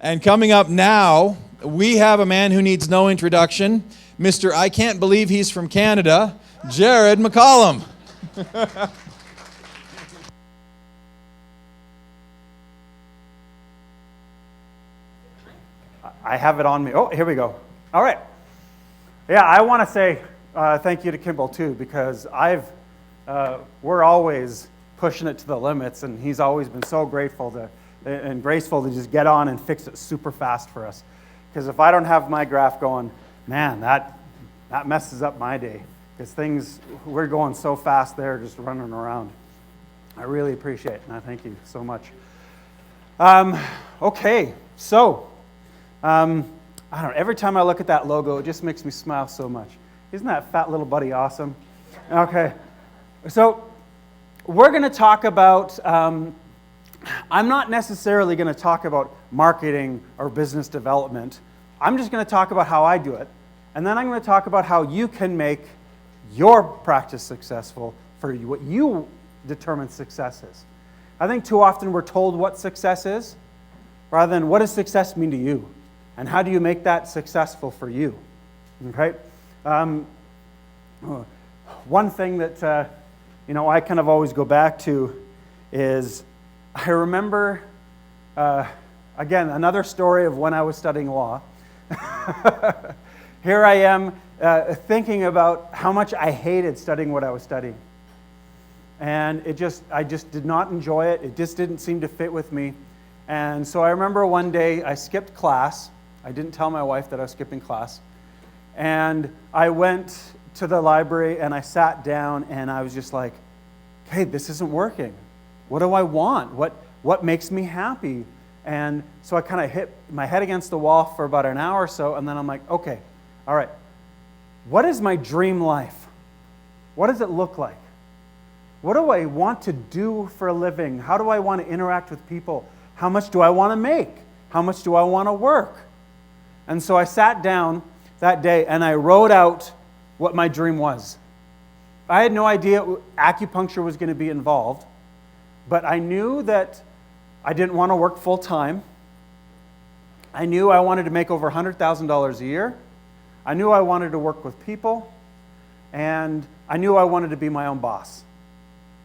And coming up now, we have a man who needs no introduction, Mr. I can't believe he's from Canada, Jared McCollum. I have it on me. Oh, here we go. All right. Yeah, I want to say thank you to Kimball too, because we're always pushing it to the limits, and he's always been so grateful and graceful to just get on and fix it super fast for us. Because if I don't have my graph going, man, that messes up my day. Because we're going so fast there, just running around. I really appreciate it, and I thank you so much. Okay, so I don't know. Every time I look at that logo, it just makes me smile so much. Isn't that fat little buddy awesome? Okay, so we're going to talk about. I'm not necessarily going to talk about marketing or business development. I'm just going to talk about how I do it. And then I'm going to talk about how you can make your practice successful for what you determine success is. I think too often we're told what success is, rather than what does success mean to you? And how do you make that successful for you? Okay? One thing that I kind of always go back to is I remember, again, another story of when I was studying law. Here I am thinking about how much I hated studying what I was studying. And I just did not enjoy it. It just didn't seem to fit with me. And so I remember one day I skipped class. I didn't tell my wife that I was skipping class. And I went to the library and I sat down and I was just like, hey, this isn't working. What do I want? What makes me happy? And so I kind of hit my head against the wall for about an hour or so, and then I'm like, okay, all right, what is my dream life? What does it look like? What do I want to do for a living? How do I want to interact with people? How much do I want to make? How much do I want to work? And so I sat down that day and I wrote out what my dream was. I had no idea acupuncture was going to be involved, but I knew that I didn't want to work full time. I knew I wanted to make over $100,000 a year. I knew I wanted to work with people, and I knew I wanted to be my own boss.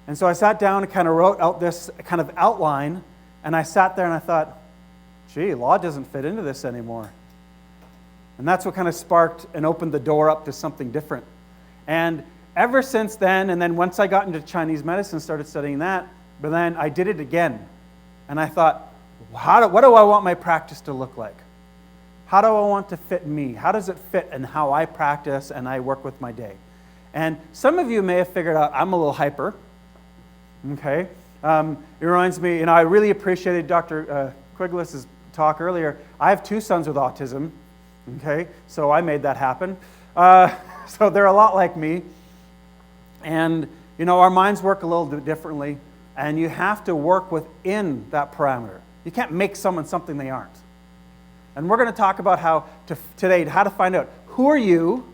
And so I sat down and kind of wrote out this kind of outline, and I sat there and I thought, gee, law doesn't fit into this anymore. And that's what kind of sparked and opened the door up to something different. And ever since then, and then once I got into Chinese medicine, started studying that, but then I did it again. And I thought, what do I want my practice to look like? How do I want to fit me? How does it fit in how I practice and I work with my day? And some of you may have figured out I'm a little hyper. Okay? It reminds me, I really appreciated Dr. Quiglis's talk earlier. I have 2 sons with autism. Okay? So I made that happen. So they're a lot like me. And, our minds work a little bit differently. And you have to work within that parameter. You can't make someone something they aren't. And we're going to talk about today how to find out who are you,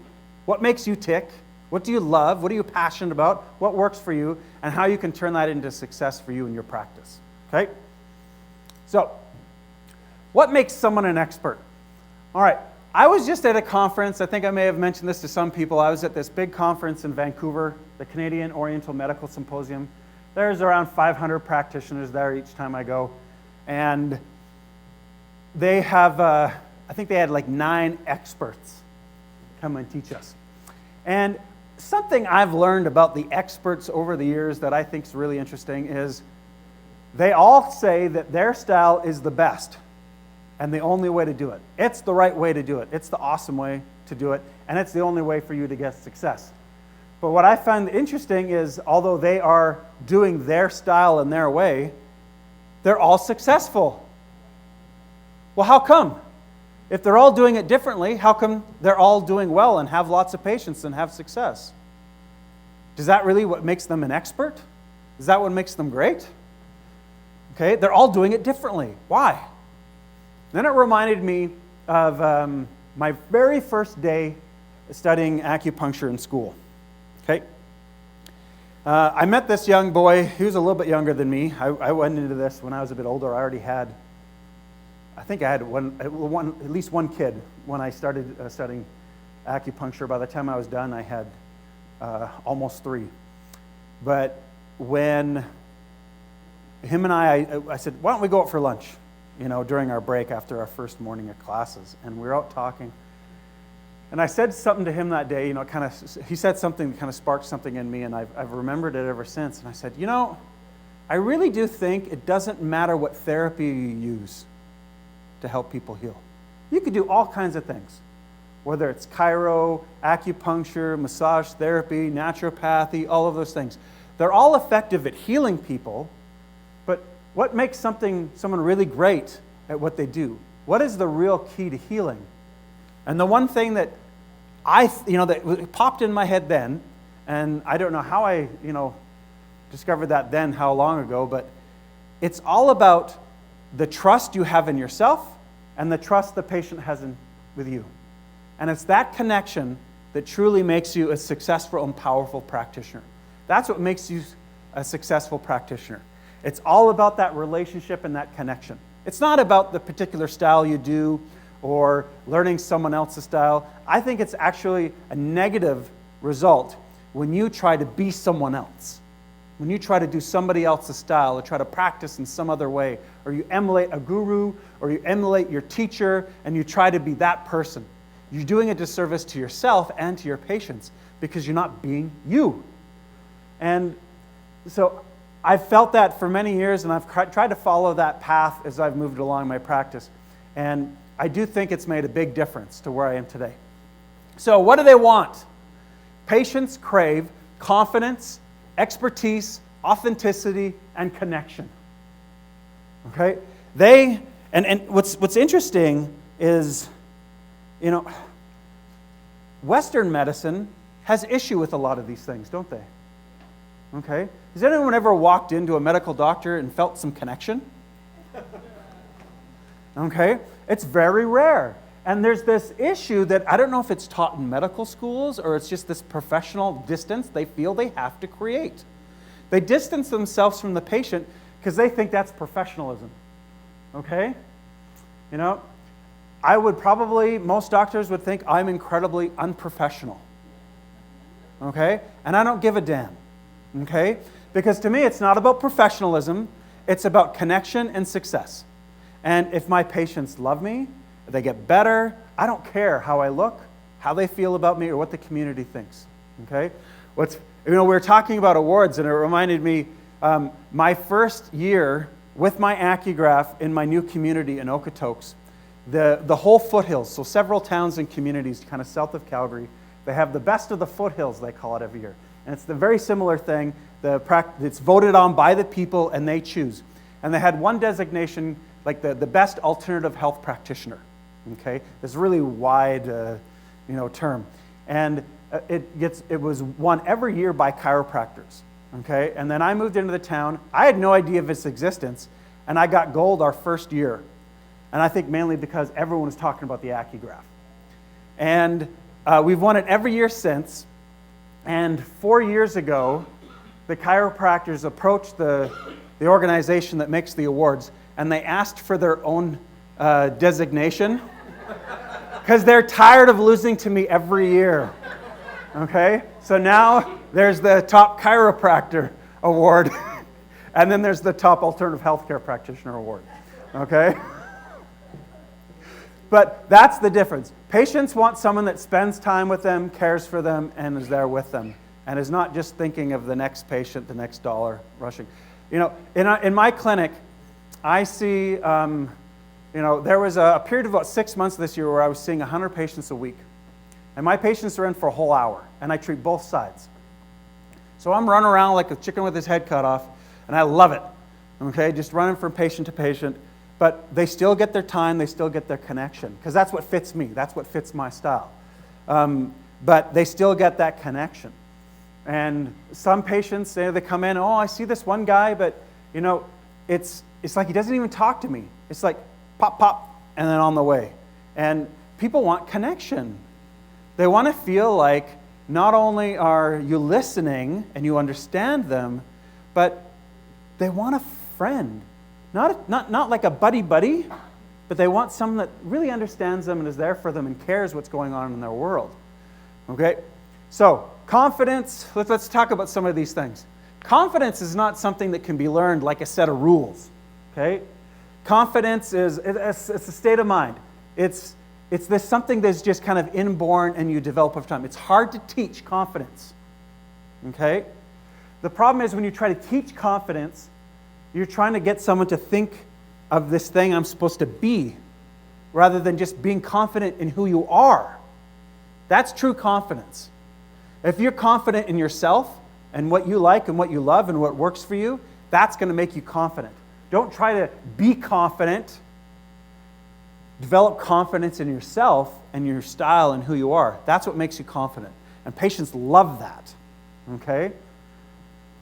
what makes you tick, what do you love, what are you passionate about, what works for you, and how you can turn that into success for you in your practice. Okay? So, what makes someone an expert? All right. I was just at a conference. I think I may have mentioned this to some people. I was at this big conference in Vancouver, the Canadian Oriental Medical Symposium. There's around 500 practitioners there each time I go. And they have, I think they had like 9 experts come and teach us. And something I've learned about the experts over the years that I think is really interesting is they all say that their style is the best and the only way to do it. It's the right way to do it. It's the awesome way to do it. And it's the only way for you to get success. But what I find interesting is, although they are doing their style in their way, they're all successful. Well, how come? If they're all doing it differently, how come they're all doing well and have lots of patients and have success? Is that really what makes them an expert? Is that what makes them great? Okay, they're all doing it differently. Why? Then it reminded me of my very first day studying acupuncture in school. Okay. I met this young boy. He was a little bit younger than me. I went into this when I was a bit older. I already had I think I had at least one kid when I started studying acupuncture. By the time I was done, I had almost 3. But when him and I said, why don't we go out for lunch, during our break after our first morning of classes. And we were out talking. And I said something to him that day, he said something that kind of sparked something in me, and I've remembered it ever since. And I said, I really do think it doesn't matter what therapy you use to help people heal. You could do all kinds of things, whether it's chiro, acupuncture, massage therapy, naturopathy, all of those things. They're all effective at healing people, but what makes someone really great at what they do? What is the real key to healing? And the one thing that that popped in my head then, and I don't know how I, discovered that then, how long ago, but it's all about the trust you have in yourself and the trust the patient has with you. And it's that connection that truly makes you a successful and powerful practitioner. That's what makes you a successful practitioner. It's all about that relationship and that connection. It's not about the particular style you do or learning someone else's style. I think it's actually a negative result when you try to be someone else. When you try to do somebody else's style or try to practice in some other way, or you emulate a guru or you emulate your teacher and you try to be that person, you're doing a disservice to yourself and to your patients because you're not being you. And so I've felt that for many years, and I've tried to follow that path as I've moved along my practice. And I do think it's made a big difference to where I am today. So what do they want? Patients crave confidence, expertise, authenticity, and connection. Okay? And what's interesting is, Western medicine has issue with a lot of these things, don't they? Okay? Has anyone ever walked into a medical doctor and felt some connection? Okay? It's very rare. And there's this issue that I don't know if it's taught in medical schools or it's just this professional distance they feel they have to create. They distance themselves from the patient because they think that's professionalism. Okay? Most doctors would think I'm incredibly unprofessional. Okay? And I don't give a damn. Okay? Because to me, it's not about professionalism. It's about connection and success. And if my patients love me, they get better, I don't care how I look, how they feel about me, or what the community thinks. Okay? We were talking about awards, and it reminded me, my first year with my AcuGraph in my new community in Okotoks, the whole foothills, so several towns and communities kind of south of Calgary, they have the best of the foothills, they call it every year. And it's the very similar thing. It's voted on by the people, and they choose. And they had one designation, like the best alternative health practitioner. Okay, this really wide, term, and it was won every year by chiropractors. Okay, and then I moved into the town. I had no idea of its existence, and I got gold our first year, and I think mainly because everyone was talking about the AcuGraph, and we've won it every year since. And 4 years ago, the chiropractors approached the organization that makes the awards, and they asked for their own designation because they're tired of losing to me every year. Okay? So now there's the top chiropractor award, and then there's the top alternative healthcare practitioner award. Okay? But that's the difference. Patients want someone that spends time with them, cares for them, and is there with them, and is not just thinking of the next patient, the next dollar rushing. In my clinic, I see, there was a period of about 6 months this year where I was seeing 100 patients a week. And my patients are in for a whole hour, and I treat both sides. So I'm running around like a chicken with his head cut off, and I love it. Okay, just running from patient to patient. But they still get their time, they still get their connection, because that's what fits me, that's what fits my style. But they still get that connection. And some patients, they come in, I see this one guy, but it's like he doesn't even talk to me. It's like pop, pop, and then on the way. And people want connection. They want to feel like not only are you listening and you understand them, but they want a friend. Not like a buddy-buddy, but they want someone that really understands them and is there for them and cares what's going on in their world. Okay? So, confidence, let's talk about some of these things. Confidence is not something that can be learned like a set of rules. Okay? Confidence is it's a state of mind. It's this something that's just kind of inborn and you develop over time. It's hard to teach confidence. Okay? The problem is when you try to teach confidence, you're trying to get someone to think of this thing I'm supposed to be, rather than just being confident in who you are. That's true confidence. If you're confident in yourself and what you like and what you love and what works for you, that's going to make you confident. Don't try to be confident. Develop confidence in yourself and your style and who you are. That's what makes you confident. And patients love that. Okay?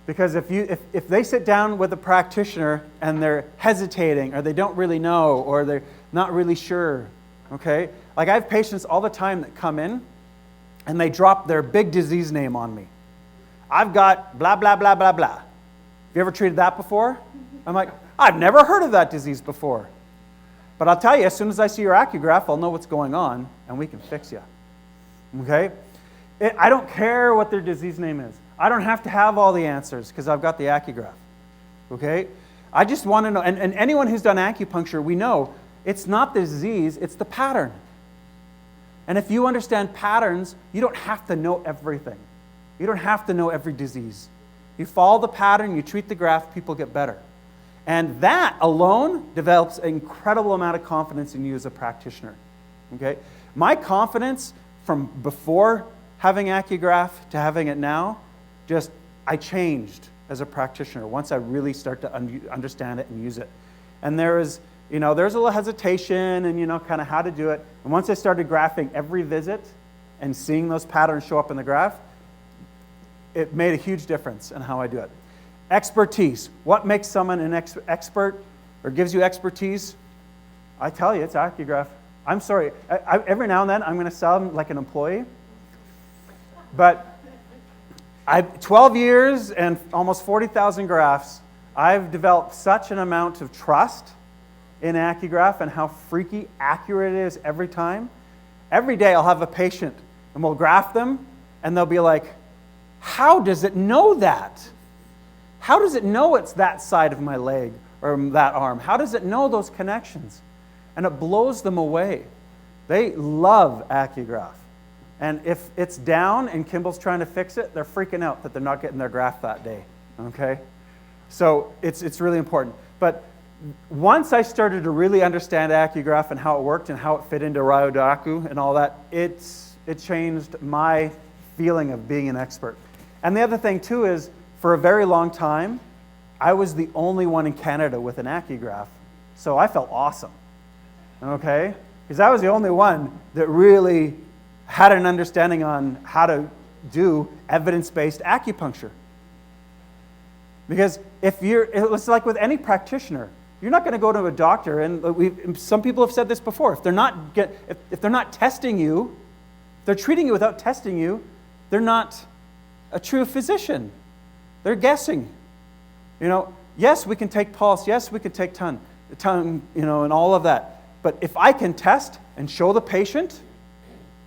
Because if they sit down with a practitioner and they're hesitating or they don't really know or they're not really sure, okay? Like I have patients all the time that come in and they drop their big disease name on me. I've got blah, blah, blah, blah, blah. Have you ever treated that before? I'm like, I've never heard of that disease before. But I'll tell you, as soon as I see your AcuGraph, I'll know what's going on and we can fix you. Okay? I don't care what their disease name is. I don't have to have all the answers because I've got the AcuGraph. Okay? I just want to know, and anyone who's done acupuncture, we know it's not the disease, it's the pattern. And if you understand patterns, you don't have to know everything. You don't have to know every disease. You follow the pattern, you treat the graph, people get better. And that alone develops an incredible amount of confidence in you as a practitioner. Okay? My confidence from before having AcuGraph to having it now, I changed as a practitioner once I really start to understand it and use it. And there's a little hesitation and, kind of how to do it. And once I started graphing every visit and seeing those patterns show up in the graph, it made a huge difference in how I do it. Expertise. What makes someone an expert or gives you expertise? I tell you, it's AcuGraph. I'm sorry. Every now and then, I'm going to sound like an employee. But 12 years and almost 40,000 graphs, I've developed such an amount of trust in AcuGraph and how freaky accurate it is every time. Every day I'll have a patient and we'll graph them and they'll be like, how does it know that? How does it know it's that side of my leg or that arm? How does it know those connections? And it blows them away. They love AcuGraph. And if it's down and Kimball's trying to fix it, they're freaking out that they're not getting their graph that day. Okay? So it's really important. But once I started to really understand AcuGraph and how it worked and how it fit into Ryodaku and all that, it changed my feeling of being an expert. And the other thing too is, for a very long time, I was the only one in Canada with an AcuGraph. So I felt awesome. Okay? Because I was the only one that really had an understanding on how to do evidence-based acupuncture. Because it's like with any practitioner, you're not going to go to a doctor, and some people have said this before, if they're not testing you, if they're treating you without testing you, they're not a true physician. They're guessing. Yes, we can take pulse, yes, we can take tongue, and all of that. But if I can test and show the patient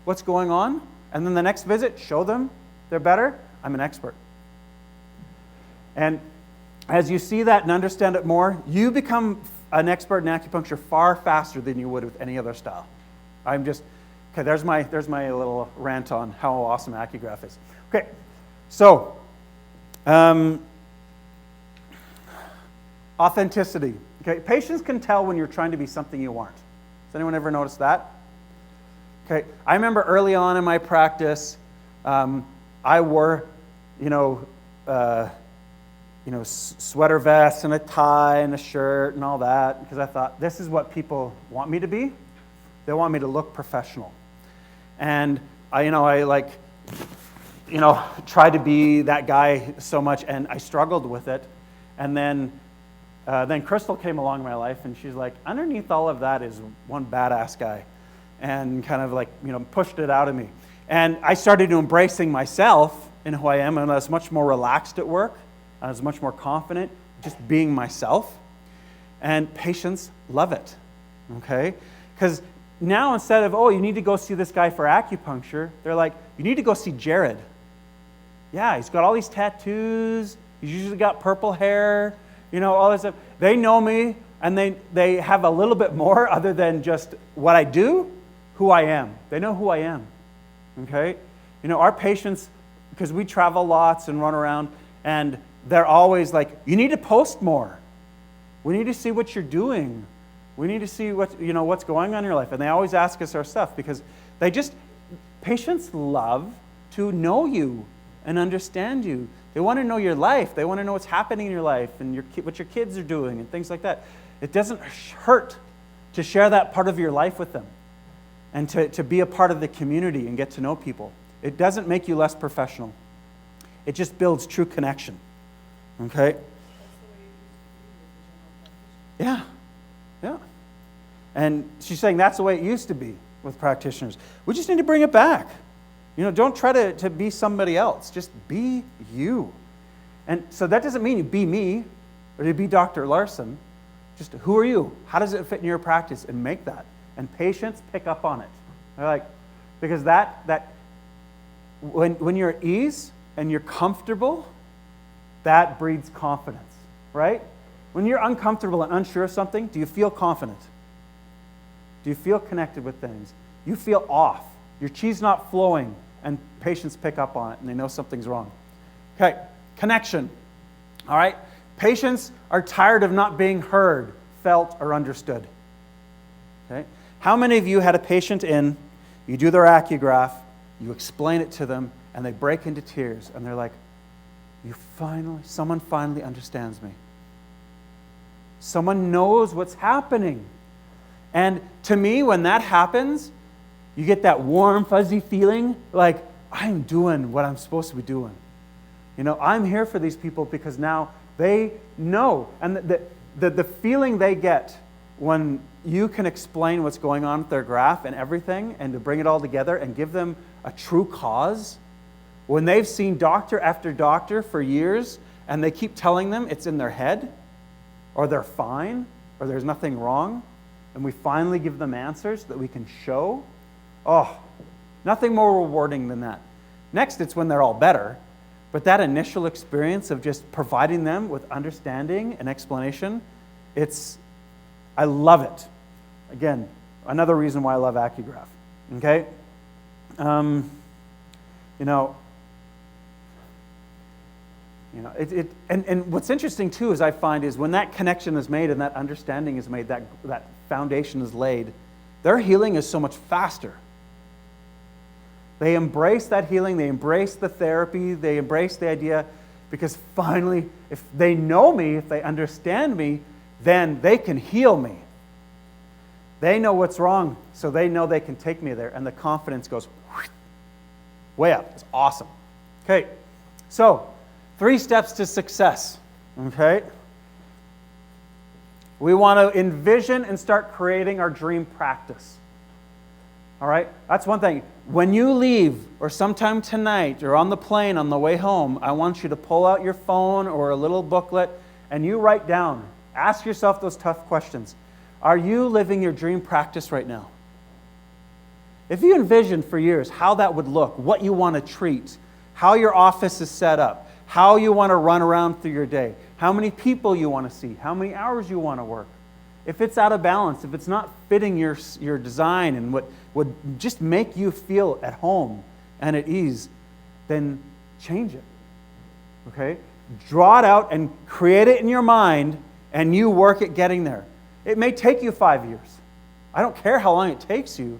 what's going on, and then the next visit, show them they're better, I'm an expert. And as you see that and understand it more, you become an expert in acupuncture far faster than you would with any other style. There's my little rant on how awesome AcuGraph is. Okay, so authenticity. Okay, patients can tell when you're trying to be something you aren't. Has anyone ever noticed that? Okay, I remember early on in my practice, I wore, sweater vests and a tie and a shirt and all that because I thought this is what people want me to be. They want me to look professional, and I tried to be that guy so much, and I struggled with it, and then Crystal came along in my life, and she's like, underneath all of that is one badass guy. And kind of pushed it out of me. And I started embracing myself in who I am, and I was much more relaxed at work. I was much more confident, just being myself. And patients love it. okay? Because now instead of, oh, you need to go see this guy for acupuncture, they're like, you need to go see Jared. Yeah, he's got all these tattoos, he's usually got purple hair, all this stuff. They know me, and they have a little bit more other than just what I do, who I am. They know who I am, okay? Our patients, because we travel lots and run around, and they're always like, you need to post more. We need to see what you're doing. We need to see what's going on in your life. And they always ask us our stuff because patients love to know you and understand you. They want to know your life. They want to know what's happening in your life and what your kids are doing and things like that. It doesn't hurt to share that part of your life with them and to be a part of the community and get to know people. It doesn't make you less professional. It just builds true connection. Okay? Yeah. Yeah. And she's saying that's the way it used to be with practitioners. We just need to bring it back. Don't try to be somebody else. Just be you. And so that doesn't mean you be me or you be Dr. Larson. Just who are you? How does it fit in your practice? And make that. And patients pick up on it. They're like, because that when you're at ease and you're comfortable, that breeds confidence, right? When you're uncomfortable and unsure of something, do you feel confident? Do you feel connected with things? You feel off. Your chi's not flowing, and patients pick up on it, and they know something's wrong. Okay, connection. All right? Patients are tired of not being heard, felt, or understood. Okay? How many of you had a patient in, you do their AcuGraph, you explain it to them, and they break into tears, and they're like, someone finally understands me. Someone knows what's happening. And to me, when that happens, you get that warm, fuzzy feeling like, I'm doing what I'm supposed to be doing. I'm here for these people because now they know. And the feeling they get when you can explain what's going on with their graph and everything, and to bring it all together and give them a true cause, when they've seen doctor after doctor for years, and they keep telling them it's in their head, or they're fine, or there's nothing wrong, and we finally give them answers that we can show, nothing more rewarding than that. Next, it's when they're all better, but that initial experience of just providing them with understanding and explanation, I love it. Again, another reason why I love AcuGraph. Okay? And what's interesting too is I find is when that connection is made and that understanding is made, that foundation is laid, their healing is so much faster. They embrace that healing, they embrace the therapy, they embrace the idea, because finally, if they know me, if they understand me, then they can heal me. They know what's wrong, so they know they can take me there, and the confidence goes way up. It's awesome. Okay, so 3 steps to success, okay? We want to envision and start creating our dream practice. All right? That's one thing. When you leave, or sometime tonight, or on the plane on the way home, I want you to pull out your phone or a little booklet, and you write down, ask yourself those tough questions. Are you living your dream practice right now? If you envisioned for years how that would look, what you want to treat, how your office is set up, how you want to run around through your day, how many people you want to see, how many hours you want to work. If it's out of balance, if it's not fitting your design and what would just make you feel at home and at ease, then change it. Okay? Draw it out and create it in your mind, and you work at getting there. It may take you 5 years. I don't care how long it takes you,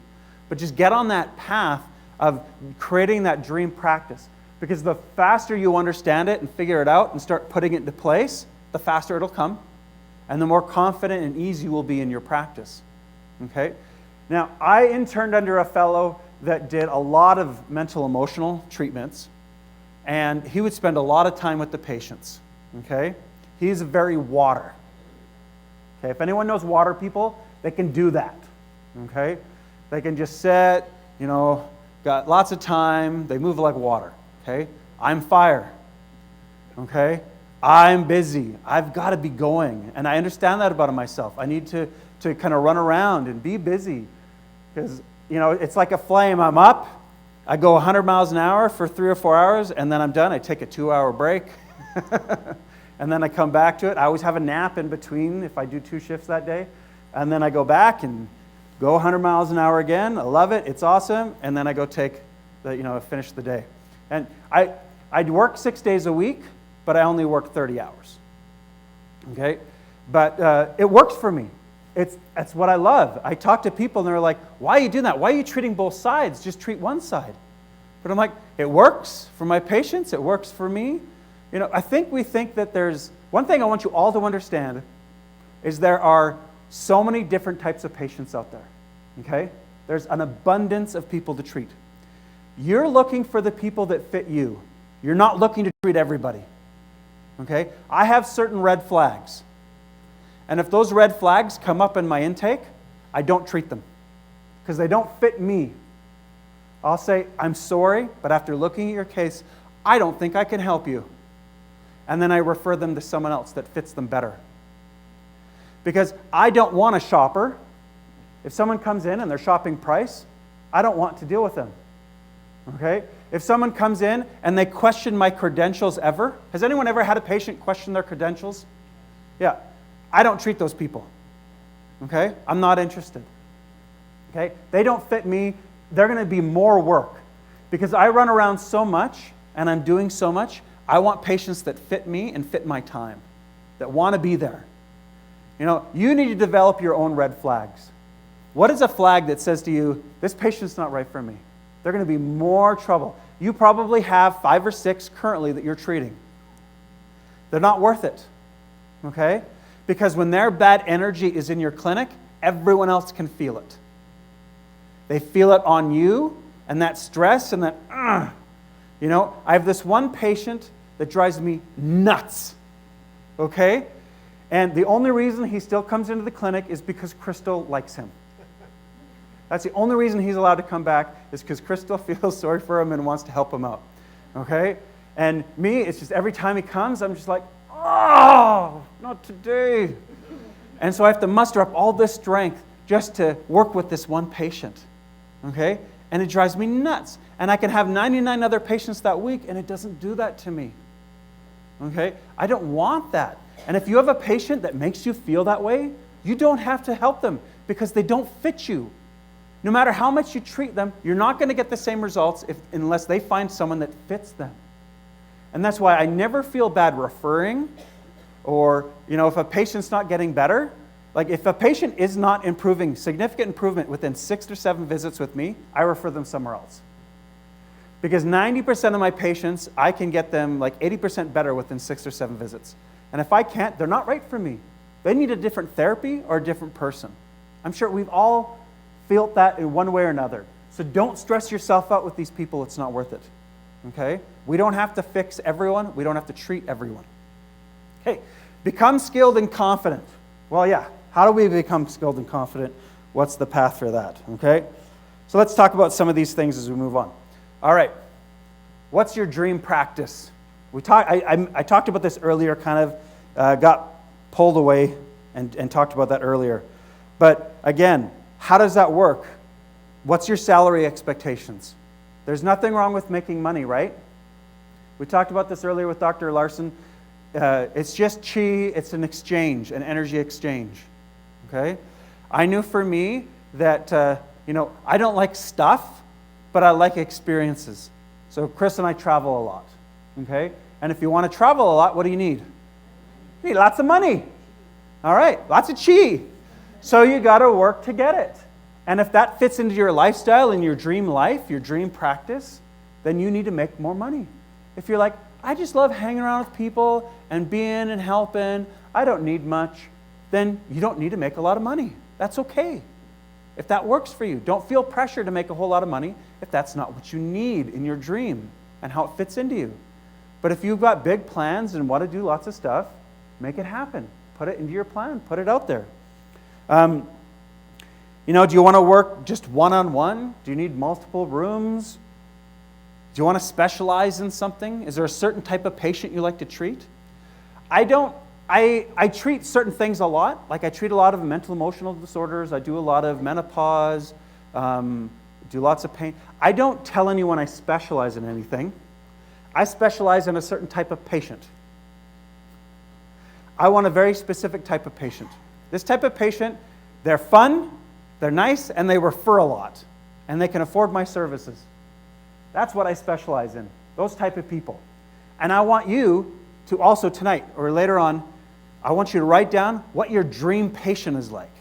but just get on that path of creating that dream practice. Because the faster you understand it and figure it out and start putting it into place, the faster it'll come, and the more confident and easy you will be in your practice. Okay? Now, I interned under a fellow that did a lot of mental emotional treatments, and he would spend a lot of time with the patients. Okay? He's very water. Okay? If anyone knows water people, they can do that. Okay? They can just sit, got lots of time, they move like water. Okay? I'm fire. Okay? I'm busy. I've got to be going. And I understand that about myself. I need to kind of run around and be busy. Because, it's like a flame. I'm up. I go 100 miles an hour for 3 or 4 hours, and then I'm done. I take a 2-hour break. And then I come back to it. I always have a nap in between if I do 2 shifts that day. And then I go back and go 100 miles an hour again. I love it. It's awesome. And then I go finish the day. And I work 6 days a week, but I only work 30 hours. Okay? But it works for me. That's what I love. I talk to people and they're like, why are you doing that? Why are you treating both sides? Just treat one side. But I'm like, it works for my patients. It works for me. We think that there's one thing I want you all to understand is there are so many different types of patients out there. Okay? There's an abundance of people to treat. You're looking for the people that fit you. You're not looking to treat everybody. Okay? I have certain red flags. And if those red flags come up in my intake, I don't treat them because they don't fit me. I'll say, I'm sorry, but after looking at your case, I don't think I can help you. And then I refer them to someone else that fits them better. Because I don't want a shopper. If someone comes in and they're shopping price, I don't want to deal with them. Okay? If someone comes in and they question my credentials ever, has anyone ever had a patient question their credentials? Yeah. I don't treat those people. Okay? I'm not interested. Okay? They don't fit me. They're going to be more work. Because I run around so much and I'm doing so much, I want patients that fit me and fit my time, that want to be there. You need to develop your own red flags. What is a flag that says to you, this patient's not right for me? They're going to be more trouble. You probably have 5 or 6 currently that you're treating. They're not worth it. Okay? Because when their bad energy is in your clinic, everyone else can feel it. They feel it on you, and that stress and that, I have this one patient that drives me nuts. Okay? And the only reason he still comes into the clinic is because Crystal likes him. That's the only reason he's allowed to come back is because Crystal feels sorry for him and wants to help him out. Okay? And me, it's just every time he comes, I'm just like, oh, not today. And so I have to muster up all this strength just to work with this one patient. Okay? And it drives me nuts. And I can have 99 other patients that week, and it doesn't do that to me. Okay? I don't want that. And if you have a patient that makes you feel that way, you don't have to help them because they don't fit you. No matter how much you treat them, you're not going to get the same results unless they find someone that fits them. And that's why I never feel bad referring or, if a patient's not getting better, like if a patient is not improving, significant improvement within 6 or 7 visits with me, I refer them somewhere else. Because 90% of my patients, I can get them like 80% better within 6 or 7 visits. And if I can't, they're not right for me. They need a different therapy or a different person. I'm sure we've all felt that in one way or another. So don't stress yourself out with these people. It's not worth it. Okay? We don't have to fix everyone. We don't have to treat everyone. Okay. Become skilled and confident. Well, yeah. How do we become skilled and confident? What's the path for that? Okay? So let's talk about some of these things as we move on. All right. What's your dream practice? I talked about this earlier, kind of got pulled away and talked about that earlier. But again, how does that work? What's your salary expectations? There's nothing wrong with making money, right? We talked about this earlier with Dr. Larson. It's just Qi. It's an exchange, an energy exchange. Okay? I knew for me that, I don't like stuff, but I like experiences. So Chris and I travel a lot. Okay? And if you want to travel a lot, what do you need? You need lots of money. All right, lots of Qi. So you got to work to get it. And if that fits into your lifestyle and your dream life, your dream practice, then you need to make more money. If you're like, I just love hanging around with people and being and helping, I don't need much, then you don't need to make a lot of money. That's okay. If that works for you, don't feel pressure to make a whole lot of money if that's not what you need in your dream and how it fits into you. But if you've got big plans and want to do lots of stuff, make it happen. Put it into your plan. Put it out there. Do you want to work just one-on-one? Do you need multiple rooms? Do you want to specialize in something? Is there a certain type of patient you like to treat? I treat certain things a lot. Like I treat a lot of mental emotional disorders. I do a lot of menopause, do lots of pain. I don't tell anyone I specialize in anything. I specialize in a certain type of patient. I want a very specific type of patient. This type of patient, they're fun, they're nice, and they refer a lot. And they can afford my services. That's what I specialize in, those type of people. And I want you to also tonight or later on, I want you to write down what your dream patient is like.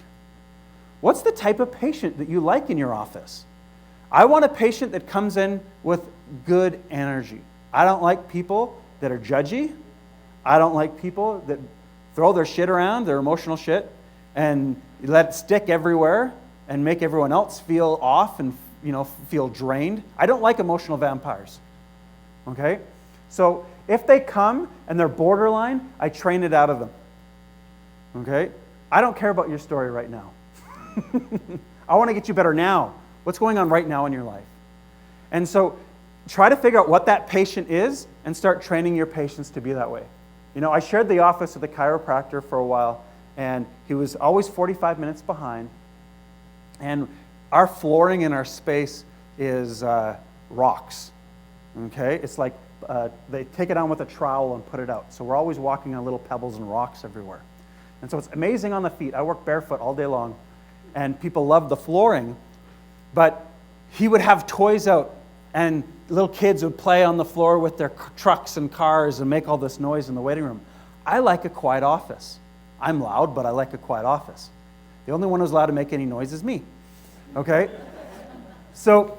What's the type of patient that you like in your office? I want a patient that comes in with good energy. I don't like people that are judgy. I don't like people that throw their shit around, their emotional shit, and let it stick everywhere and make everyone else feel off and feel drained. I don't like emotional vampires. Okay? So if they come and they're borderline, I train it out of them. Okay? I don't care about your story right now. I want to get you better now. What's going on right now in your life? And so try to figure out what that patient is and start training your patients to be that way. I shared the office with a chiropractor for a while, and he was always 45 minutes behind. And our flooring in our space is rocks. Okay? It's like they take it on with a trowel and put it out. So we're always walking on little pebbles and rocks everywhere. And so it's amazing on the feet. I work barefoot all day long, and people love the flooring. But he would have toys out, and little kids would play on the floor with their trucks and cars and make all this noise in the waiting room. I like a quiet office. I'm loud, but I like a quiet office. The only one who's allowed to make any noise is me. Okay? So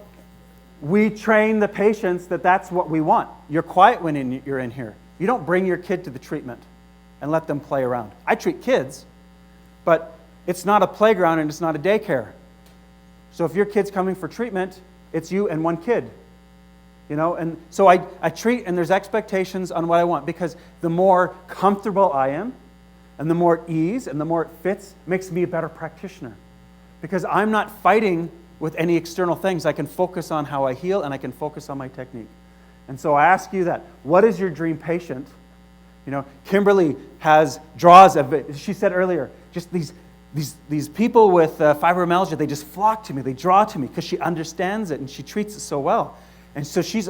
we train the patients that that's what we want. You're quiet when you're in here. You don't bring your kid to the treatment and let them play around. I treat kids, but it's not a playground and it's not a daycare. So if your kid's coming for treatment, it's you and one kid. And so I treat, and there's expectations on what I want, because the more comfortable I am, and the more ease, and the more it fits, makes me a better practitioner. Because I'm not fighting with any external things. I can focus on how I heal, and I can focus on my technique. And so I ask you that. What is your dream patient? Kimberly draws, she said earlier, just these people with fibromyalgia, they just flock to me, they draw to me, because she understands it, and she treats it so well. And so she's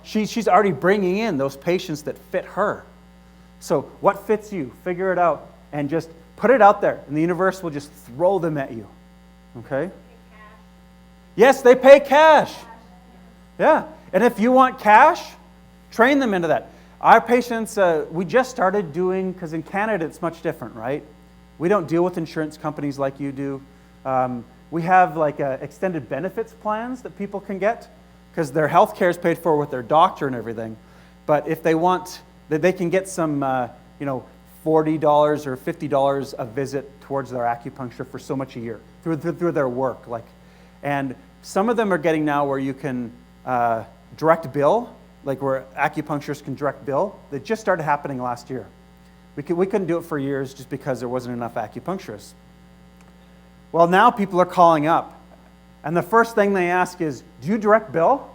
she's already bringing in those patients that fit her. So what fits you? Figure it out and just put it out there, and the universe will just throw them at you. Okay? Yes, they pay cash. Yeah. And if you want cash, train them into that. Our patients, we just started doing, because in Canada it's much different, right? We don't deal with insurance companies like you do. We have extended benefits plans that people can get, because their health care is paid for with their doctor and everything. But if they want, they can get some, $40 or $50 a visit towards their acupuncture for so much a year through their work. And some of them are getting now where you can direct bill, where acupuncturists can direct bill. That just started happening last year. We couldn't do it for years just because there wasn't enough acupuncturists. Well, now people are calling up. And the first thing they ask is, do you direct bill?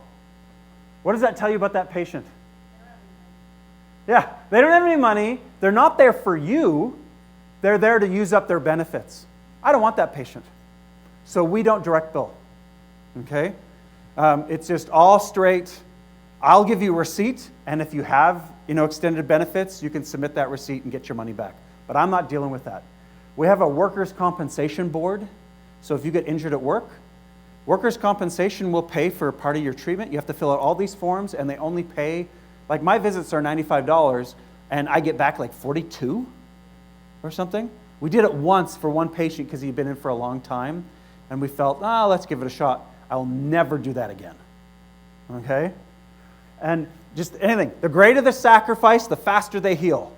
What does that tell you about that patient? Yeah, they don't have any money. They're not there for you. They're there to use up their benefits. I don't want that patient. So we don't direct bill. Okay? It's just all straight. I'll give you a receipt, and if you have extended benefits, you can submit that receipt and get your money back. But I'm not dealing with that. We have a workers' compensation board. So if you get injured at work, workers' compensation will pay for part of your treatment. You have to fill out all these forms, and they only pay, my visits are $95, and I get back $42 or something. We did it once for one patient because he'd been in for a long time, and we felt, let's give it a shot. I will never do that again. Okay? And just anything. The greater the sacrifice, the faster they heal.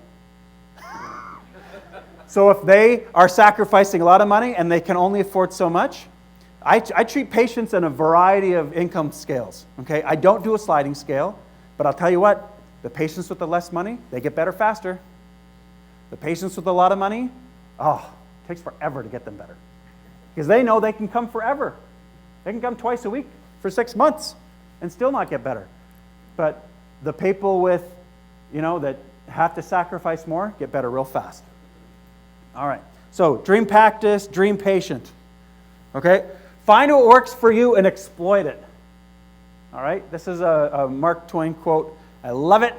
So if they are sacrificing a lot of money and they can only afford so much, I treat patients in a variety of income scales. Okay, I don't do a sliding scale, but I'll tell you what, the patients with the less money, they get better faster. The patients with a lot of money, it takes forever to get them better. Because they know they can come forever. They can come twice a week for 6 months and still not get better. But the people with, that have to sacrifice more, get better real fast. All right. So dream practice, dream patient. Okay? Find what works for you and exploit it. All right? This is a Mark Twain quote. I love it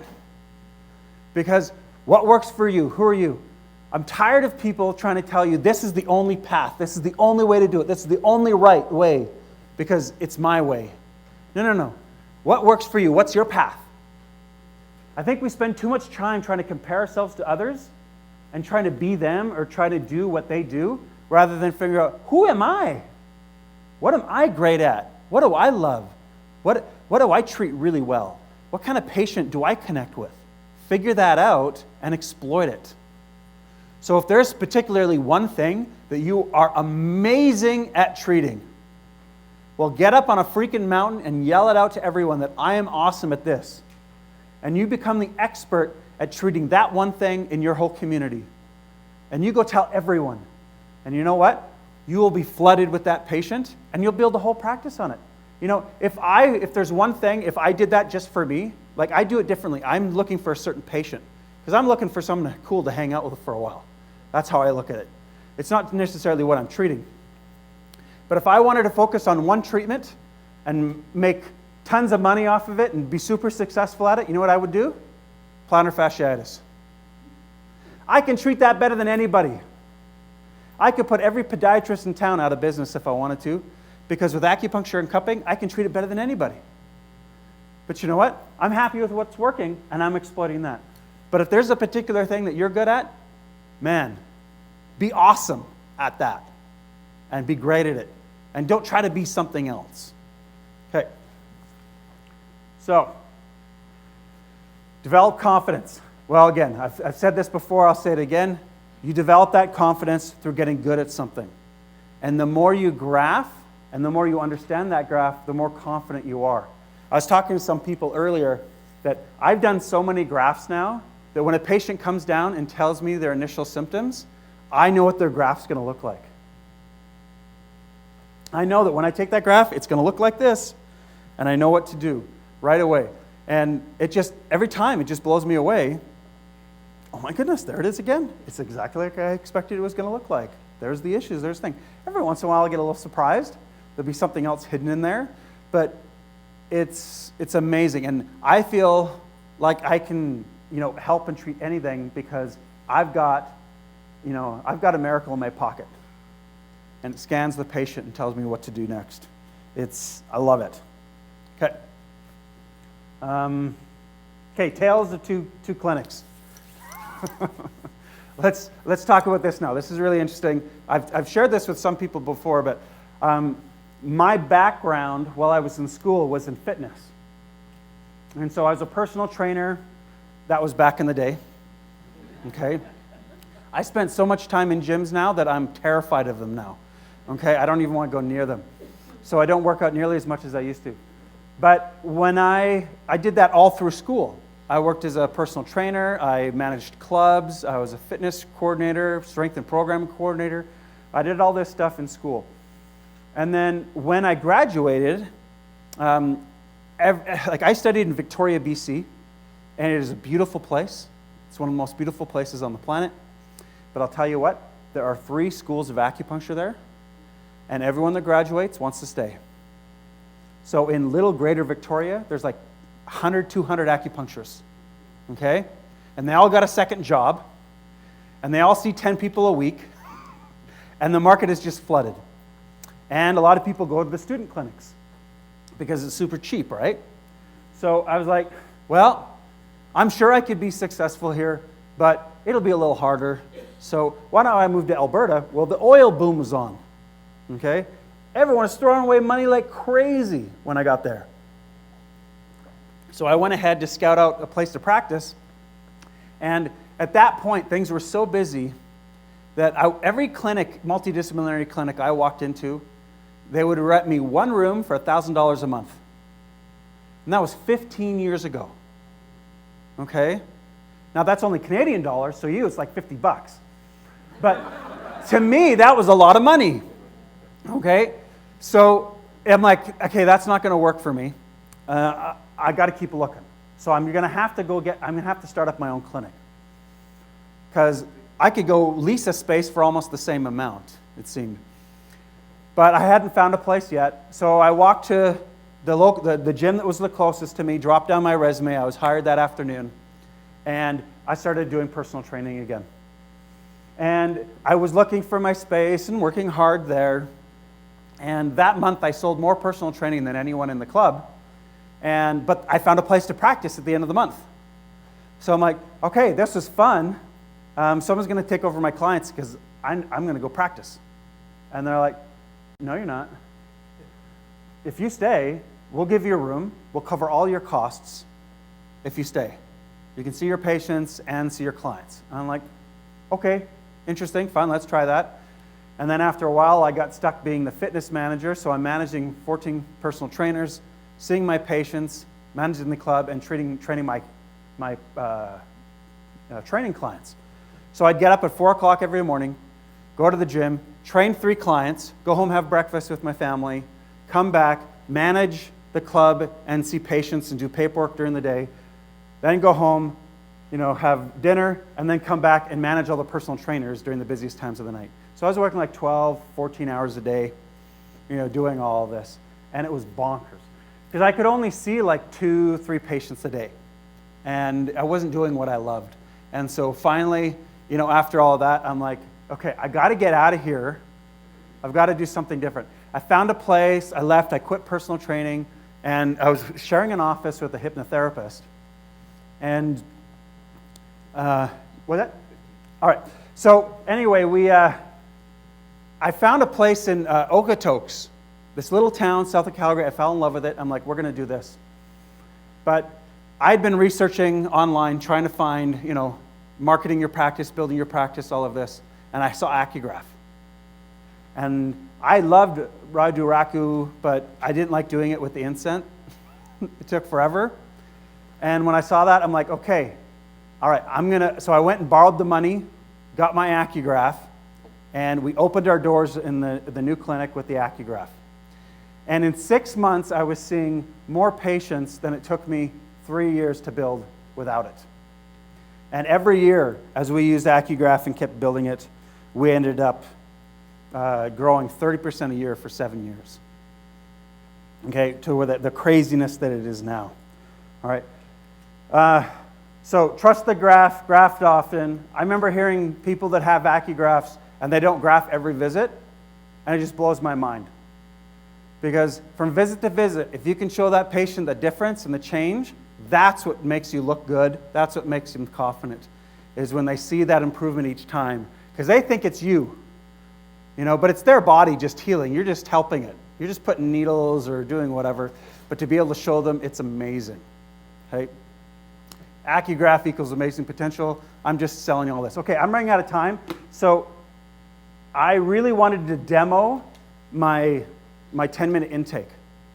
because what works for you? Who are you? I'm tired of people trying to tell you this is the only path. This is the only way to do it. This is the only right way because it's my way. No. What works for you? What's your path? I think we spend too much time trying to compare ourselves to others and trying to be them or try to do what they do rather than figure out, who am I? What am I great at? What do I love? What do I treat really well? What kind of patient do I connect with? Figure that out and exploit it. So if there's particularly one thing that you are amazing at treating, well, get up on a freaking mountain and yell it out to everyone that I am awesome at this. And you become the expert at treating that one thing in your whole community. And you go tell everyone. And you know what? You will be flooded with that patient, and you'll build a whole practice on it. You know, if there's one thing, if I did that just for me, like I do it differently. I'm looking for a certain patient because I'm looking for someone cool to hang out with for a while. That's how I look at it. It's not necessarily what I'm treating. But if I wanted to focus on one treatment and make tons of money off of it and be super successful at it, you know what I would do? Plantar fasciitis. I can treat that better than anybody. I could put every podiatrist in town out of business if I wanted to, because with acupuncture and cupping, I can treat it better than anybody. But you know what? I'm happy with what's working, and I'm exploiting that. But if there's a particular thing that you're good at, man, be awesome at that, and be great at it, and don't try to be something else. Okay. So, develop confidence. Well, again, I've said this before, I'll say it again. You develop that confidence through getting good at something. And the more you graph, and the more you understand that graph, the more confident you are. I was talking to some people earlier that I've done so many graphs now that when a patient comes down and tells me their initial symptoms, I know what their graph's going to look like. I know that when I take that graph, it's going to look like this, and I know what to do right away. And it just, every time, it just blows me away. Oh my goodness, there it is again. It's exactly like I expected it was going to look like. There's the issues, there's the thing. Every once in a while I get a little surprised. There'll be something else hidden in there. But it's amazing. And I feel like I can, help and treat anything because I've got a miracle in my pocket. And it scans the patient and tells me what to do next. I love it. Okay. Tales of two clinics. Let's talk about this now. This is really interesting. I've shared this with some people before, but my background while I was in school was in fitness. And so I was a personal trainer. That was back in the day. Okay? I spent so much time in gyms now that I'm terrified of them now. Okay? I don't even want to go near them. So I don't work out nearly as much as I used to. But when I did that all through school. I worked as a personal trainer, I managed clubs, I was a fitness coordinator, strength and programming coordinator. I did all this stuff in school. And then when I graduated, I studied in Victoria, BC, and it is a beautiful place. It's one of the most beautiful places on the planet. But I'll tell you what, there are 3 schools of acupuncture there, and everyone that graduates wants to stay. So in Little Greater Victoria, there's like 100, 200 acupuncturists, okay? And they all got a second job, and they all see 10 people a week, and the market is just flooded. And a lot of people go to the student clinics because it's super cheap, right? So I was like, well, I'm sure I could be successful here, but it'll be a little harder. So why don't I move to Alberta? Well, the oil boom was on, okay? Everyone was throwing away money like crazy when I got there. So I went ahead to scout out a place to practice, and at that point, things were so busy that every clinic, multidisciplinary clinic I walked into, they would rent me one room for $1,000 a month. And that was 15 years ago. Okay? Now that's only Canadian dollars, so it's like $50. But to me, that was a lot of money. Okay? So I'm like, okay, that's not going to work for me. I got to keep looking. So I'm going to have to start up my own clinic. Because I could go lease a space for almost the same amount, it seemed. But I hadn't found a place yet. So I walked to the gym that was the closest to me, dropped down my resume. I was hired that afternoon. And I started doing personal training again. And I was looking for my space and working hard there. And that month I sold more personal training than anyone in the club. But I found a place to practice at the end of the month. So I'm like, okay, this is fun. Someone's going to take over my clients because I'm going to go practice. And they're like, no, you're not. If you stay, we'll give you a room. We'll cover all your costs if you stay. You can see your patients and see your clients. And I'm like, okay, interesting, fun, let's try that. And then after a while, I got stuck being the fitness manager. So I'm managing 14 personal trainers, seeing my patients, managing the club, and training my training clients. So I'd get up at 4 o'clock every morning, go to the gym, train 3 clients, go home, have breakfast with my family, come back, manage the club, and see patients and do paperwork during the day, then go home, have dinner, and then come back and manage all the personal trainers during the busiest times of the night. So I was working like 12, 14 hours a day, doing all of this. And it was bonkers. Because I could only see like 2, 3 patients a day. And I wasn't doing what I loved. And so finally, after all of that, I'm like, okay, I got to get out of here. I've got to do something different. I found a place, I left, I quit personal training, and I was sharing an office with a hypnotherapist. And, all right. So anyway, I found a place in Okotoks, this little town south of Calgary. I fell in love with it. I'm like, we're going to do this. But I'd been researching online, trying to find, marketing your practice, building your practice, all of this. And I saw AcuGraph. And I loved Raku, but I didn't like doing it with the incense. It took forever. And when I saw that, I'm like, okay, all right, so I went and borrowed the money, got my AcuGraph, and we opened our doors in the new clinic with the AcuGraph. And in 6 months, I was seeing more patients than it took me 3 years to build without it. And every year, as we used AcuGraph and kept building it, we ended up growing 30% a year for 7 years. Okay, to where the craziness that it is now. All right. So trust the graph, graft often. I remember hearing people that have AcuGraphs and they don't graph every visit, and it just blows my mind. Because from visit to visit, if you can show that patient the difference and the change, that's what makes you look good. That's what makes them confident, is when they see that improvement each time. Because they think it's you, but it's their body just healing. You're just helping it. You're just putting needles or doing whatever. But to be able to show them, it's amazing. Okay? AcuGraph equals amazing potential. I'm just selling all this. Okay, I'm running out of time. So I really wanted to demo my 10-minute intake.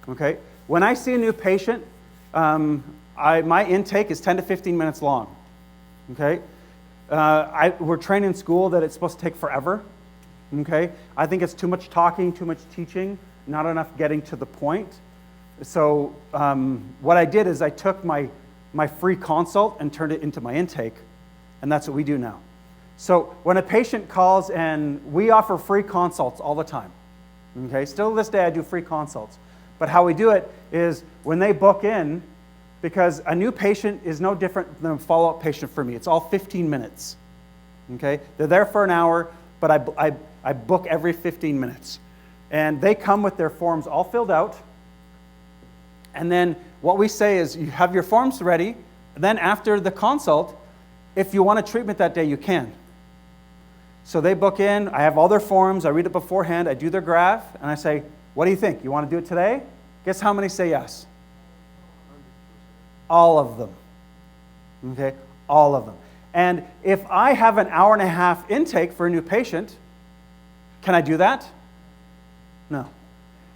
Okay? When I see a new patient, my intake is 10 to 15 minutes long. Okay? We're trained in school that it's supposed to take forever. Okay? I think it's too much talking, too much teaching, not enough getting to the point. So what I did is I took my free consult and turned it into my intake, and that's what we do now. So when a patient calls, and we offer free consults all the time. Okay? Still to this day I do free consults. But how we do it is when they book in, because a new patient is no different than a follow-up patient for me. It's all 15 minutes. Okay? They're there for an hour, but I book every 15 minutes. And they come with their forms all filled out. And then what we say is you have your forms ready. And then after the consult, if you want a treatment that day, you can. So they book in. I have all their forms. I read it beforehand. I do their graph. And I say, what do you think? You want to do it today? Guess how many say yes? All of them. Okay? All of them. And if I have an hour and a half intake for a new patient, can I do that? No.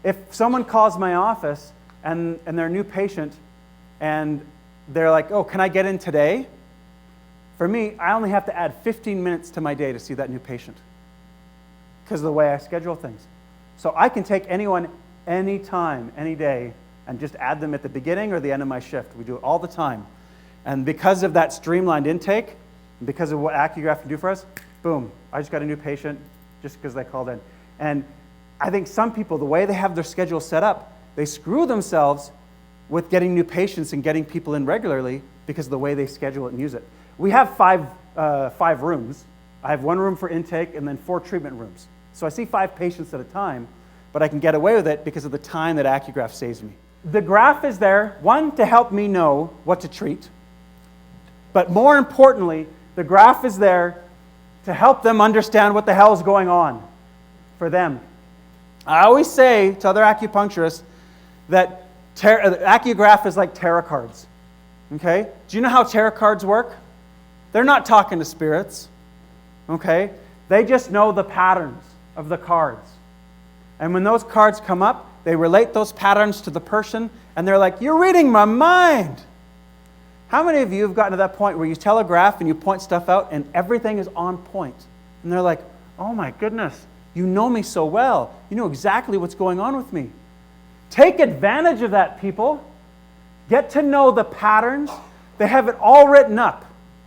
If someone calls my office and they're a new patient and they're like, oh, can I get in today? For me, I only have to add 15 minutes to my day to see that new patient because of the way I schedule things. So I can take anyone, anytime, any day, and just add them at the beginning or the end of my shift. We do it all the time. And because of that streamlined intake, and because of what AcuGraph can do for us, boom, I just got a new patient just because they called in. And I think some people, the way they have their schedule set up, they screw themselves with getting new patients and getting people in regularly because of the way they schedule it and use it. We have five rooms. I have 1 room for intake and then 4 treatment rooms. So I see 5 patients at a time, but I can get away with it because of the time that AcuGraph saves me. The graph is there, 1, to help me know what to treat, but more importantly, the graph is there to help them understand what the hell is going on for them. I always say to other acupuncturists that AcuGraph is like tarot cards. Okay? Do you know how tarot cards work? They're not talking to spirits. Okay? They just know the patterns of the cards. And when those cards come up, they relate those patterns to the person, and they're like, "You're reading my mind." How many of you have gotten to that point where you tell a graph and you point stuff out and everything is on point? And they're like, "Oh my goodness, you know me so well. You know exactly what's going on with me." Take advantage of that, people. Get to know the patterns. They have it all written up.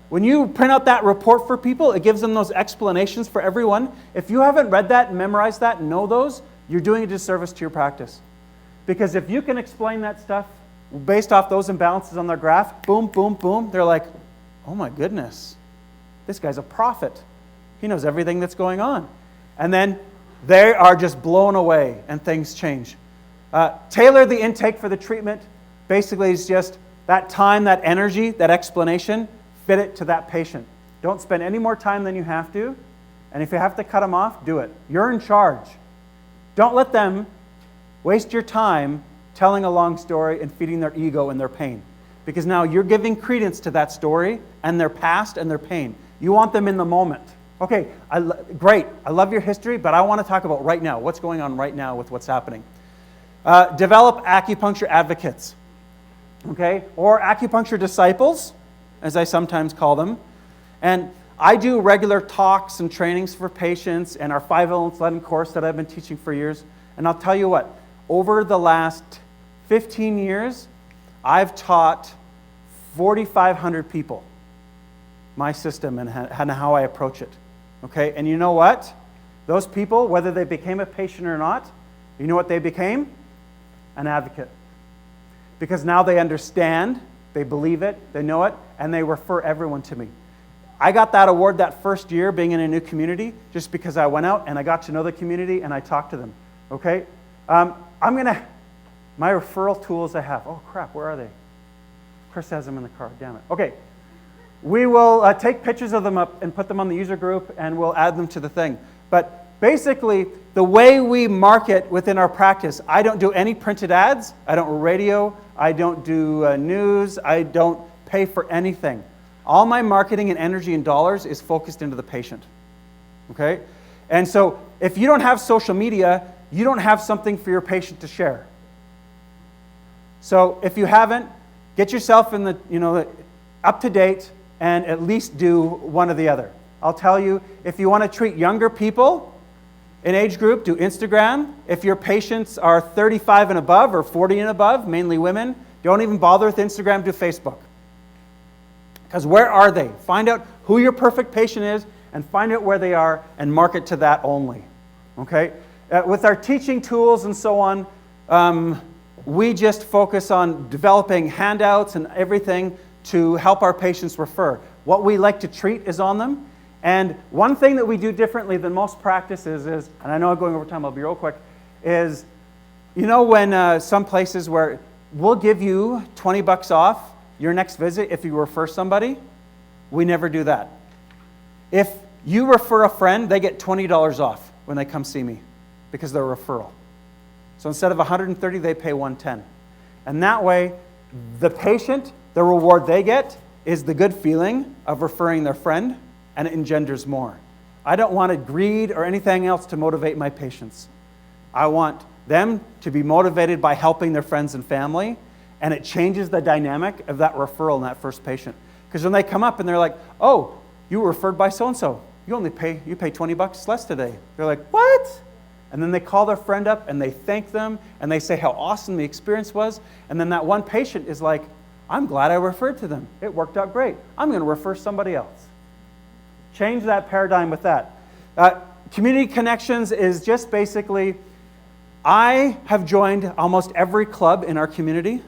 When you print out that report for people, it gives them those explanations for everyone. If you haven't read that and memorized that and know those, you're doing a disservice to your practice. Because if you can explain that stuff based off those imbalances on their graph, boom, boom, boom, they're like, "Oh my goodness, this guy's a prophet. He knows everything that's going on." And then they are just blown away and things change. Tailor the intake for the treatment. Basically, it's just that time, that energy, that explanation, fit it to that patient. Don't spend any more time than you have to. And if you have to cut them off, do it. You're in charge. Don't let them waste your time telling a long story and feeding their ego and their pain. Because now you're giving credence to that story and their past and their pain. You want them in the moment. Okay, great. I love your history, but I want to talk about right now. What's going on right now with what's happening? Develop acupuncture advocates, okay, or acupuncture disciples, as I sometimes call them. And I do regular talks and trainings for patients and our 5 Elements Latin course that I've been teaching for years. And I'll tell you what, over the last 15 years, I've taught 4,500 people my system and how I approach it. Okay, and you know what? Those people, whether they became a patient or not, you know what they became? An advocate. Because now they understand, they believe it, they know it, and they refer everyone to me. I got that award that first year being in a new community just because I went out and I got to know the community and I talked to them. Okay? My referral tools I have. Oh crap, where are they? Chris has them in the car, damn it. Okay. We will take pictures of them up and put them on the user group and we'll add them to the thing. But basically, the way we market within our practice, I don't do any printed ads, I don't radio, I don't do news, I don't pay for anything. All my marketing and energy and dollars is focused into the patient. Okay? And so if you don't have social media, you don't have something for your patient to share. So if you haven't, get yourself in the, up to date and at least do one or the other. I'll tell you, if you want to treat younger people in age group, do Instagram. If your patients are 35 and above or 40 and above, mainly women, don't even bother with Instagram, do Facebook. Because where are they? Find out who your perfect patient is and find out where they are and market to that only. Okay? With our teaching tools and so on, we just focus on developing handouts and everything to help our patients refer. What we like to treat is on them. And one thing that we do differently than most practices is, and I know I'm going over time, I'll be real quick, is, when some places where we'll give you $20 off your next visit if you refer somebody, we never do that. If you refer a friend, they get $20 off when they come see me because they're a referral. So instead of $130, they pay $110. And that way, the patient, the reward they get is the good feeling of referring their friend, and it engenders more. I don't want greed or anything else to motivate my patients. I want them to be motivated by helping their friends and family, and it changes the dynamic of that referral in that first patient. Because when they come up and they're like, "Oh, you were referred by so-and-so. You pay $20 less today." They're like, "What?" And then they call their friend up and they thank them and they say how awesome the experience was. And then that one patient is like, I'm glad I referred to them. It worked out great. I'm going to refer somebody else. Change that paradigm with that. Community connections is just basically, I have joined almost every club in our community.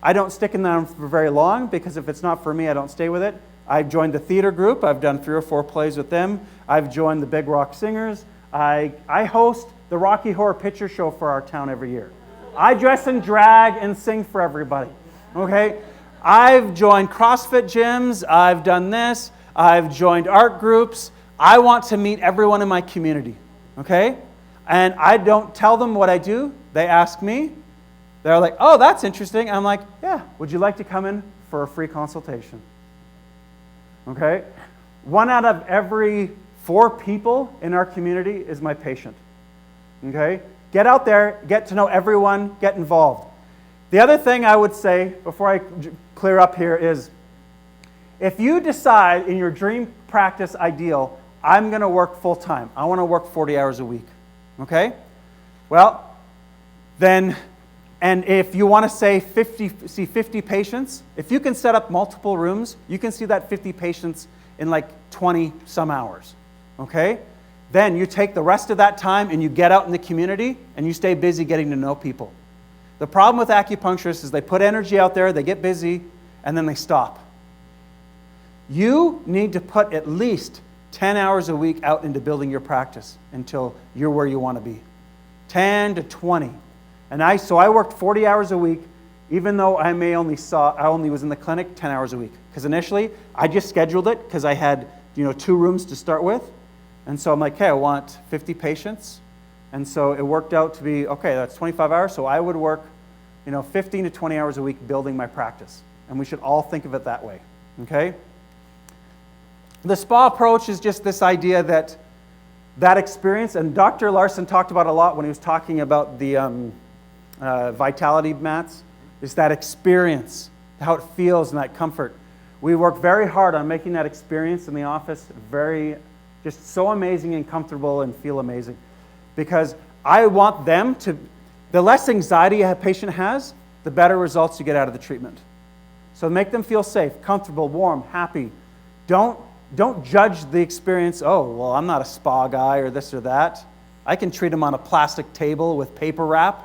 I don't stick in them for very long because if it's not for me, I don't stay with it. I've joined the theater group. I've done 3 or 4 plays with them. I've joined the Big Rock Singers. I host the Rocky Horror Picture Show for our town every year. I dress in drag and sing for everybody. Okay? I've joined CrossFit gyms. I've done this. I've joined art groups. I want to meet everyone in my community. Okay? And I don't tell them what I do. They ask me. They're like, oh, that's interesting. I'm like, yeah, would you like to come in for a free consultation? Okay? 1 out of every 4 people in our community is my patient. Okay? Get out there, get to know everyone, get involved. The other thing I would say before I clear up here is, if you decide in your dream practice ideal, I'm going to work full time. I want to work 40 hours a week. Okay? Well, then, and if you want to say see 50 patients, if you can set up multiple rooms, you can see that 50 patients in like 20 some hours. Okay? Then you take the rest of that time and you get out in the community and you stay busy getting to know people. The problem with acupuncturists is they put energy out there, they get busy, and then they stop. You need to put at least 10 hours a week out into building your practice until you're where you want to be. 10 to 20. And so I worked 40 hours a week, even though I only was in the clinic 10 hours a week. Because initially, I just scheduled it because I had 2 rooms to start with. And so I'm like, okay, I want 50 patients. And so it worked out to be, okay, that's 25 hours. So I would work 15 to 20 hours a week building my practice. And we should all think of it that way. Okay? The spa approach is just this idea that experience, and Dr. Larson talked about a lot when he was talking about the vitality mats, is that experience, how it feels and that comfort. We work very hard on making that experience in the office just so amazing and comfortable and feel amazing. Because I want them to, the less anxiety a patient has, the better results you get out of the treatment. So make them feel safe, comfortable, warm, happy. Don't judge the experience, oh, well, I'm not a spa guy or this or that. I can treat them on a plastic table with paper wrap.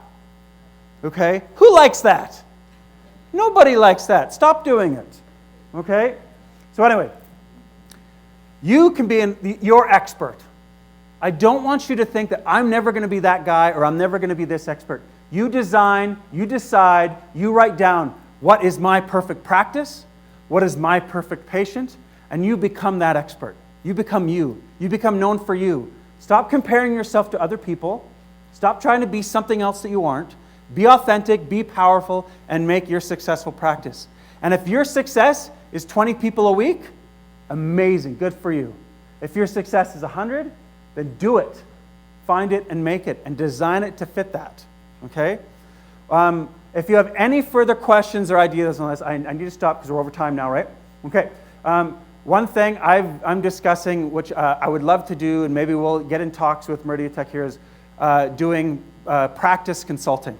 Okay? Who likes that? Nobody likes that. Stop doing it. Okay? So anyway, you can be your expert. I don't want you to think that I'm never going to be that guy or I'm never going to be this expert. You design, you decide, you write down what is my perfect practice, what is my perfect patient, and you become that expert. You become you. You become known for you. Stop comparing yourself to other people. Stop trying to be something else that you aren't. Be authentic, be powerful, and make your successful practice. And if your success is 20 people a week, amazing, good for you. If your success is 100, then do it. Find it and make it and design it to fit that. Okay? If you have any further questions or ideas on this, I need to stop because we're over time now, right? Okay. One thing I'm discussing, which I would love to do, and maybe we'll get in talks with Meridian Tech here, is doing practice consulting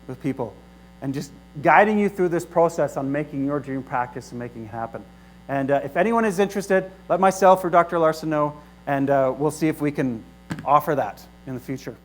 with people and just guiding you through this process on making your dream practice and making it happen. And if anyone is interested, let myself or Dr. Larson know, and we'll see if we can offer that in the future.